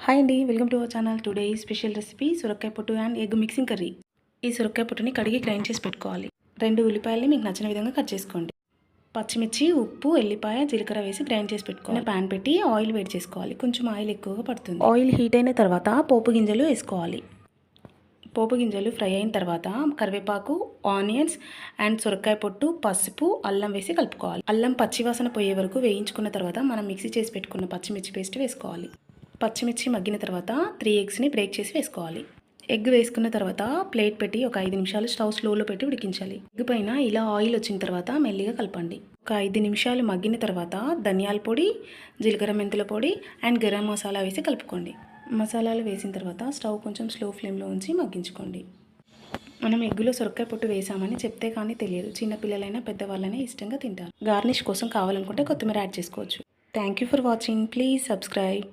Hi అండి, welcome to our channel. Today special recipe సొరకాయ పొట్టు అండ్ ఎగ్ మిక్సింగ్ కర్రీ. ఈ సొరకాయ పొట్టుని కడిగి గ్రైండ్ చేసి పెట్టుకోవాలి. 2 ఉల్లిపాయలని మీకు నచ్చిన విధంగా కట్ చేసుకోండి. పచ్చిమిర్చి, ఉప్పు, ఎల్లిపాయ, జీలకర్ర వేసి గ్రైండ్ చేసి పెట్టుకోవాలి. ప్యాన్ పెట్టి ఆయిల్ వేడి చేసుకోవాలి. కొంచెం ఆయిల్ ఎక్కువగా పడుతుంది. ఆయిల్ హీట్ అయిన తర్వాత పోపు గింజలు వేసుకోవాలి. పోపు గింజలు ఫ్రై అయిన తర్వాత కరివేపాకు, ఆనియన్స్ అండ్ సొరకాయ పొట్టు, పసుపు, అల్లం వేసి కలుపుకోవాలి. అల్లం పచ్చివాసన పోయే వరకు వేయించుకున్న తర్వాత మనం మిక్సీ చేసి పెట్టుకున్న పచ్చిమిర్చి పేస్ట్ వేసుకోవాలి. పచ్చిమిర్చి మగ్గిన తర్వాత 3 ఎగ్స్ని బ్రేక్ చేసి వేసుకోవాలి. ఎగ్ వేసుకున్న తర్వాత ప్లేట్ పెట్టి ఒక 5 నిమిషాలు స్టవ్ స్లోలో పెట్టి ఉడికించాలి. ఎగ్ పైన ఇలా ఆయిల్ వచ్చిన తర్వాత మెల్లిగా కలపండి. ఒక 5 నిమిషాలు మగ్గిన తర్వాత ధనియాల పొడి, జీలకర్ర మెంతుల పొడి అండ్ గరం మసాలా వేసి కలుపుకోండి. మసాలాలు వేసిన తర్వాత స్టవ్ కొంచెం స్లో ఫ్లేమ్లో ఉంచి మగ్గించుకోండి. మనం ఎగ్గులో సొరకాయ పొట్టు వేసామని చెప్తే కానీ తెలియదు. చిన్నపిల్లలైనా పెద్దవాళ్ళైనా ఇష్టంగా తింటారు. గార్నిష్ కోసం కావాలనుకుంటే కొత్తిమీర యాడ్ చేసుకోవచ్చు. Thank you for watching. Please subscribe.